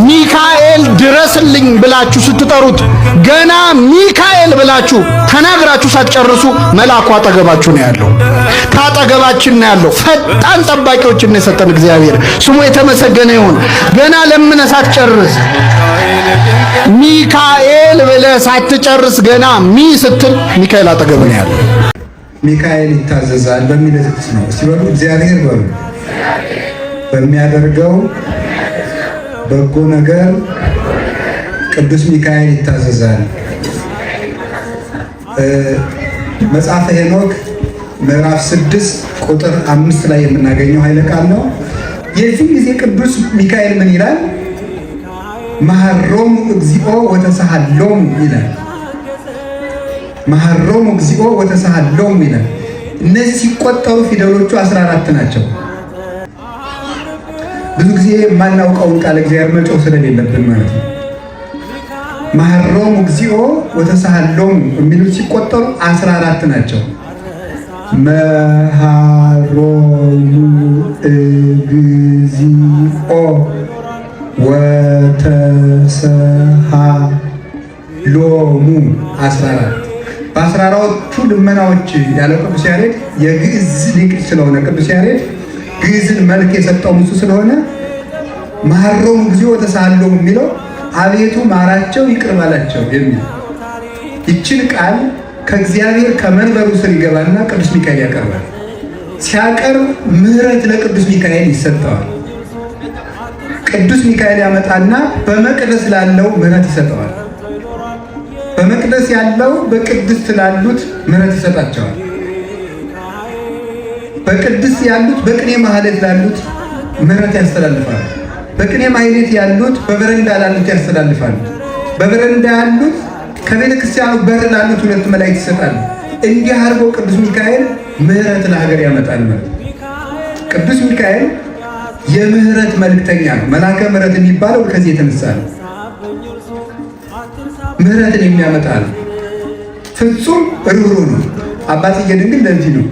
ሚካኤል ድረስልኝ ብላችሁ ስትጠሩት ገና ሚካኤል ብላችሁ ተናግራችሁ ሳትጨርሱ መልአኩ አጠገባችሁ ነው ያለው። ካጠገባችን ነው ያለው። ፈጣን ጠባቂዎችን የሰጠን እግዚአብሔር ስሙ የተመሰገነ ይሁን። ገና ለምን ሳትጨርስ ሚካኤል ብለህ ሳትጨርስ ገና ሚ ስትል ሚካኤል አጠገብ ነው ያለው። ሚካኤል ይታዘዛል በሚል ጥቅስ ነው። ሲበሉ እግዚአብሔር በሉ በሚያደርገው በጎ ነገር ቅዱስ ሚካኤል ይታዘዛል። መጽሐፈ ሄኖክ ምዕራፍ 6 ቁጥር 5 ላይ የምናገኘው ኃይለ ቃል ነው። የዚህ ጊዜ ቅዱስ ሚካኤል ምን ይላል? መሐሮሙ እግዚኦ ወተሳሃሎሙ ይላል። መሐሮሙ እግዚኦ ወተሳሃሎሙ ይላል። እነዚህ ሲቆጠሩ ፊደሎቹ 14 ናቸው። ብዙ ጊዜ የማናውቀውን ቃል እግዚአብሔር መጮህ ስለሌለብን ማለት ነው። መሐሮሙ እግዚኦ ወተሳሃሎሙ የሚሉት ሲቆጠሩ 14 ናቸው። መሐሮሙ እግዚኦ ወተሳሃሎሙ 14። በ14ቱ ልመናዎች ያለው ቅዱስ ያሬድ የግዕዝ ሊቅ ስለሆነ ቅዱስ ያሬድ ግዕዝን መልክ የሰጠው እሱ ስለሆነ መሐሮሙ እግዚኦ ወተሳሃሎሙ የሚለው አቤቱ ማራቸው ይቅር በላቸው የሚል ይችን ቃል ከእግዚአብሔር ከመንበሩ ስር ይገባና ቅዱስ ሚካኤል ያቀርባል። ሲያቀርብ ምሕረት ለቅዱስ ሚካኤል ይሰጠዋል። ቅዱስ ሚካኤል ያመጣና በመቅደስ ላለው ምሕረት ይሰጠዋል። በመቅደስ ያለው በቅድስት ላሉት ምሕረት ይሰጣቸዋል። በቅድስት ያሉት በቅኔ ማህሌት ላሉት ምሕረት ያስተላልፋል። በቅኔ ማህሌት ያሉት በበረንዳ ላሉት ያስተላልፋል። በበረንዳ ያሉት ከቤተ ክርስቲያኑ በር ላሉት ሁለት መላእክት ይሰጣል። እንዲህ አድርጎ ቅዱስ ሚካኤል ምሕረት ለሀገር ያመጣል ማለት ነው። ቅዱስ ሚካኤል የምህረት መልእክተኛ ነው። መልአከ ምሕረት የሚባለው ከዚህ የተነሳ ነው። ምህረትን የሚያመጣ ነው። ፍጹም ርኅሩህ ነው። አባትዬ ድንግል ለዚህ ነው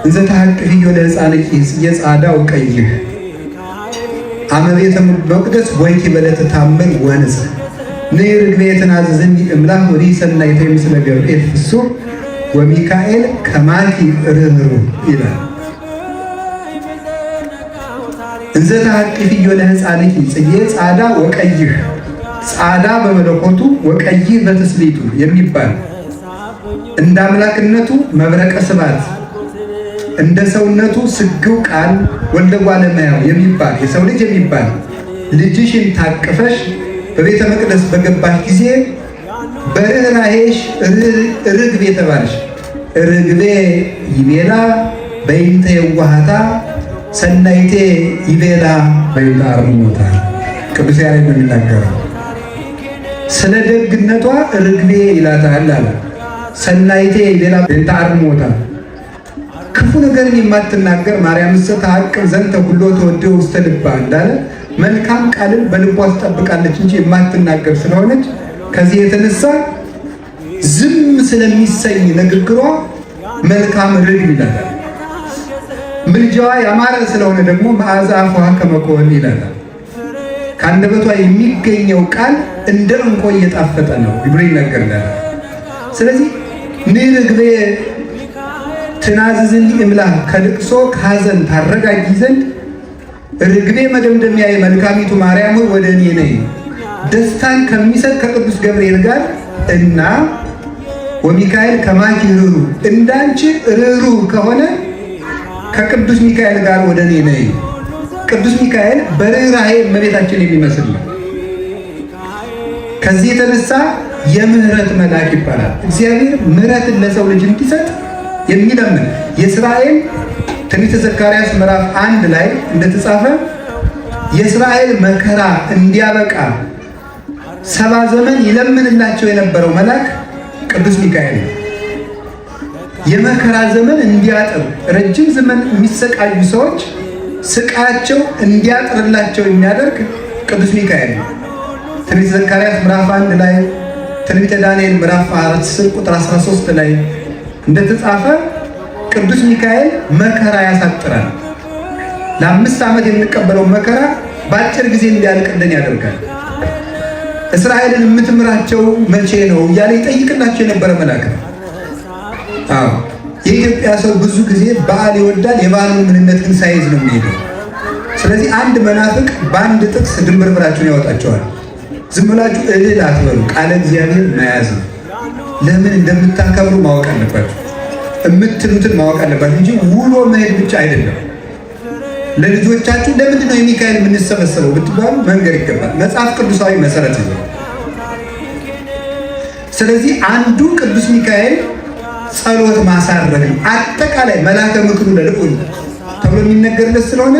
እንዘ ተሐቅፍዮ ለሕፃንኪ የጻዳ ወቀይህ አመቤተ መቅደስ ወይኪ በለተ ታመን ወንጽ ንርግቤ የተናዘዘኒ እምላክ ወዲ ሰናይተ ምስለ ገብርኤል ፍሱሕ ወሚካኤል ከማኪ ርኅሩህ ይላል። እንዘ ተሐቅፍዮ ለሕፃንኪ ጽጌ ጻዳ ወቀይህ ጻዳ በመለኮቱ ወቀይህ በትስብእቱ የሚባል እንደ አምላክነቱ መብረቀ ስባት እንደ ሰውነቱ ስግው ቃል ወልደ እጓለ እመሕያው የሚባል የሰው ልጅ የሚባል ልጅሽን ታቅፈሽ በቤተ መቅደስ በገባሽ ጊዜ በርኅራኄሽ ርግቤ የተባልሽ ርግቤ ይቤላ በይንተ የዋሃታ ሰናይቴ ይቤላ በይንተ አርምሞታ። ቅዱስ ያሬድ ነው የሚናገረው። ስለ ደግነቷ ርግቤ ይላታል አለ። ሰናይቴ ይቤላ በይንተ አርምሞታ። ክፉ ነገርን የማትናገር ማርያም ተሐቅብ ዘንተ ሁሎ ተወድዮ ውስተ ልባ እንዳለ መልካም ቃልን በልቧ ትጠብቃለች እንጂ የማትናገር ስለሆነች ከዚህ የተነሳ ዝም ስለሚሰኝ ንግግሯ መልካም ርግብ ይላታል። ምልጃዋ ያማረ ስለሆነ ደግሞ መዓዛ አፏሃ ከመ ኮህን ይላታል። ከአንደበቷ የሚገኘው ቃል እንደ ዕንቆ እየጣፈጠ ነው ብሎ ይነገርላታል። ስለዚህ ንርግቤ ትናዝዝኒ እምላክ ከልቅሶ ከሐዘን ታረጋጊ ዘንድ ርግቤ መደምደሚያዬ መልካሚቱ ማርያም ሆይ ወደ እኔ ነይ። ደስታን ከሚሰጥ ከቅዱስ ገብርኤል ጋር እና ወሚካኤል ከማኪ ርኅሩህ እንዳንቺ ርኅሩህ ከሆነ ከቅዱስ ሚካኤል ጋር ወደ እኔ ነይ። ቅዱስ ሚካኤል በርኅራኄ እመቤታችን የሚመስል ነው። ከዚህ የተነሳ የምህረት መልአክ ይባላል። እግዚአብሔር ምህረትን ለሰው ልጅ እንዲሰጥ የሚለምን የእስራኤል ትንቢተ ዘካርያስ ምዕራፍ 1 ላይ እንደተጻፈ የእስራኤል መከራ እንዲያበቃ 70 ዘመን ይለምንላቸው የነበረው መልአክ ቅዱስ ሚካኤል ነው። የመከራ ዘመን እንዲያጥር ረጅም ዘመን የሚሰቃዩ ሰዎች ስቃያቸው እንዲያጥርላቸው የሚያደርግ ቅዱስ ሚካኤል ነው። ትንቢተ ዘካርያስ ምዕራፍ 1 ላይ ትንቢተ ዳንኤል ምዕራፍ 4 ቁጥር 13 ላይ እንደተጻፈ ቅዱስ ሚካኤል መከራ ያሳጥራል። ለ5 ዓመት የምንቀበለው መከራ በአጭር ጊዜ እንዲያልቅልን ያደርጋል። እስራኤልን የምትምራቸው መቼ ነው እያለ ይጠይቅላቸው የነበረ መልአክ ነው። አዎ የኢትዮጵያ ሰው ብዙ ጊዜ በዓል ይወዳል፣ የበዓሉን ምንነት ግን ሳይዝ ነው የሚሄደው። ስለዚህ አንድ መናፍቅ በአንድ ጥቅስ ድንብርብራችሁን ያወጣቸዋል። ዝም ብላችሁ እልል አትበሉ። ቃለ እግዚአብሔር መያዝ ነው። ለምን እንደምታከብሩ ማወቅ አለባችሁ። የምትሉትን ማወቅ አለባችሁ እንጂ ውሎ መሄድ ብቻ አይደለም። ለልጆቻችሁ ለምንድን ነው የሚካኤል የምንሰበሰበው ብትባሉ መንገር ይገባል። መጽሐፍ ቅዱሳዊ መሰረት ነው። ስለዚህ አንዱ ቅዱስ ሚካኤል ጸሎት ማሳረግ ነው። አጠቃላይ መላከ ምክሩ ለልዑል ተብሎ የሚነገርለት ስለሆነ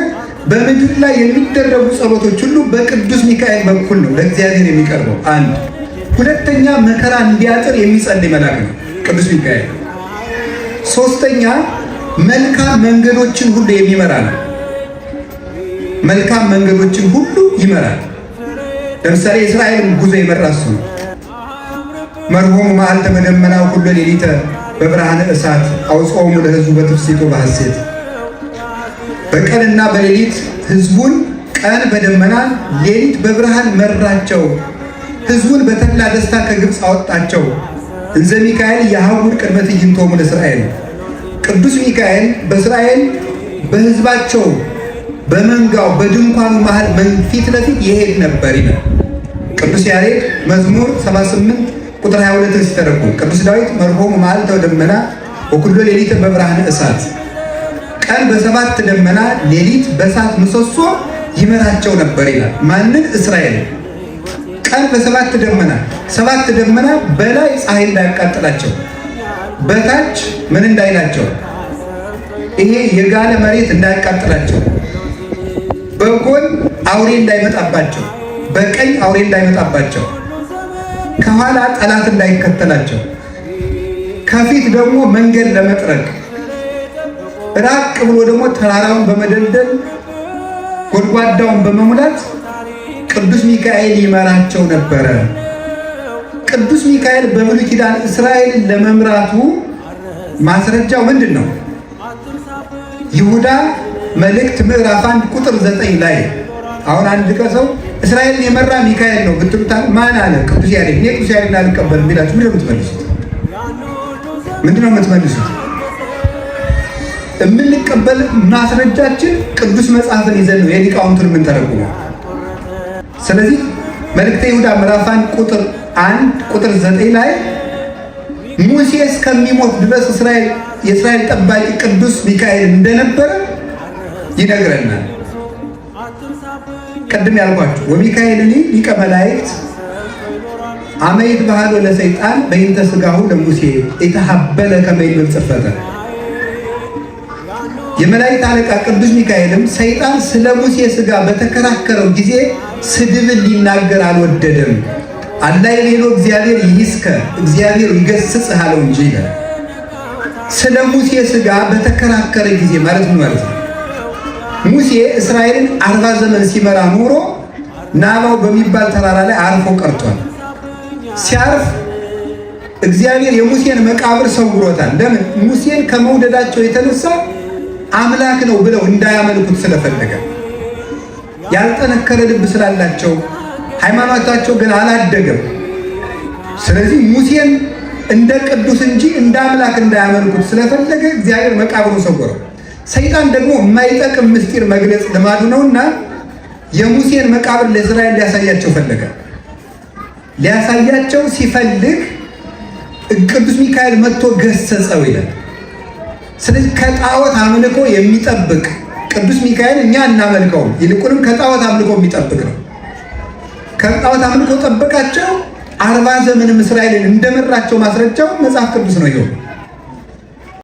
በምድር ላይ የሚደረጉ ጸሎቶች ሁሉ በቅዱስ ሚካኤል በኩል ነው ለእግዚአብሔር የሚቀርበው። አንድ ሁለተኛ መከራ እንዲያጥር የሚጸልይ መልአክ ነው ቅዱስ ሚካኤል። ሶስተኛ መልካም መንገዶችን ሁሉ የሚመራ ነው። መልካም መንገዶችን ሁሉ ይመራል። ለምሳሌ የእስራኤልን ጉዞ የመራ እሱ ነው። መርሆሙ መዓልተ በደመናው ኩሎ ሌሊተ በብርሃነ እሳት አውጽኦሙ ለሕዝቡ በትፍሥሕቱ በሐሴት። በቀንና በሌሊት ሕዝቡን ቀን በደመና ሌሊት በብርሃን መራቸው። ሕዝቡን በተድላ ደስታ ከግብፅ አወጣቸው። እንዘ ሚካኤል የሐውር ቅድመ ትዕይንቶሙ ለእስራኤል። ቅዱስ ሚካኤል በእስራኤል በሕዝባቸው በመንጋው በድንኳኑ መሃል ፊት ለፊት ይሄድ ነበር ይላል ቅዱስ ያሬድ መዝሙር 78 ቁጥር 22 ሲተረጉም። ቅዱስ ዳዊት መርሆሙ መዓልተ በደመና ወኩሎ ሌሊተ በብርሃነ እሳት፣ ቀን በሰባት ደመና ሌሊት በእሳት ምሰሶ ይመራቸው ነበር ይላል። ማንን? እስራኤል። ቀን በሰባት ደመና፣ ሰባት ደመና በላይ ፀሐይ እንዳያቃጥላቸው፣ በታች ምን እንዳይላቸው፣ ይሄ የጋለ መሬት እንዳያቃጥላቸው፣ በጎን አውሬ እንዳይመጣባቸው፣ በቀኝ አውሬ እንዳይመጣባቸው፣ ከኋላ ጠላት እንዳይከተላቸው፣ ከፊት ደግሞ መንገድ ለመጥረግ፣ ራቅ ብሎ ደግሞ ተራራውን በመደልደል ጎድጓዳውን በመሙላት ቅዱስ ሚካኤል ይመራቸው ነበረ። ቅዱስ ሚካኤል በብሉይ ኪዳን እስራኤልን ለመምራቱ ማስረጃው ምንድን ነው? ይሁዳ መልእክት ምዕራፍ 1 ቁጥር 9 ላይ አሁን አንድ ሰው እስራኤልን የመራ ሚካኤል ነው ብትሉታል፣ ማን አለ? ቅዱስ ያሬድ። እኔ ቅዱስ ያሬድ አልቀበልም ቢላችሁ ምንድን ነው የምትመልሱት? ምንድን ነው የምትመልሱት? የምንቀበል ማስረጃችን ቅዱስ መጽሐፍን ይዘን ነው የሊቃውንቱን የምንተረጉመው። ስለዚህ መልእክተ ይሁዳ ምዕራፍ 1 ቁጥር 1 ቁጥር 9 ላይ ሙሴ እስከሚሞት ድረስ የእስራኤል ጠባቂ ቅዱስ ሚካኤል እንደነበረ ይነግረናል። ቅድም ያልኳችሁ ወሚካኤልኒ ሊቀ መላእክት አመ ይትበሃሎ ለሰይጣን በእንተ ሥጋሁ ለሙሴ የተሐበለ ከመ ይብል ጽሕፈተ። የመላእክት አለቃ ቅዱስ ሚካኤልም ሰይጣን ስለ ሙሴ ሥጋ በተከራከረው ጊዜ ስድብን ሊናገር አልወደደም። አላ ይቤሎ እግዚአብሔር ይሂስከ እግዚአብሔር ይገሥጽህ አለው እንጂ ይላል። ስለ ሙሴ ሥጋ በተከራከረ ጊዜ ማለት ምን ማለት ነው? ሙሴ እስራኤልን 40 ዘመን ሲመራ ኖሮ ናባው በሚባል ተራራ ላይ አርፎ ቀርቷል። ሲያርፍ እግዚአብሔር የሙሴን መቃብር ሰውሮታል። ለምን? ሙሴን ከመውደዳቸው የተነሳ አምላክ ነው ብለው እንዳያመልኩት ስለፈለገ፣ ያልጠነከረ ልብ ስላላቸው ሃይማኖታቸው ግን አላደገም። ስለዚህ ሙሴን እንደ ቅዱስ እንጂ እንደ አምላክ እንዳያመልኩት ስለፈለገ እግዚአብሔር መቃብሩን ሰወረው። ሰይጣን ደግሞ የማይጠቅም ምስጢር መግለጽ ልማዱ ነውና የሙሴን መቃብር ለእስራኤል ሊያሳያቸው ፈለገ። ሊያሳያቸው ሲፈልግ ቅዱስ ሚካኤል መጥቶ ገሰጸው ይላል። ስለዚህ ከጣዖት አምልኮ የሚጠብቅ ቅዱስ ሚካኤል እኛ እናመልከውም፣ ይልቁንም ከጣዖት አምልኮ የሚጠብቅ ነው። ከጣዖት አምልኮ ጠበቃቸው። 40 ዘመንም እስራኤልን እንደመራቸው ማስረጃው መጽሐፍ ቅዱስ ነው ይኸው።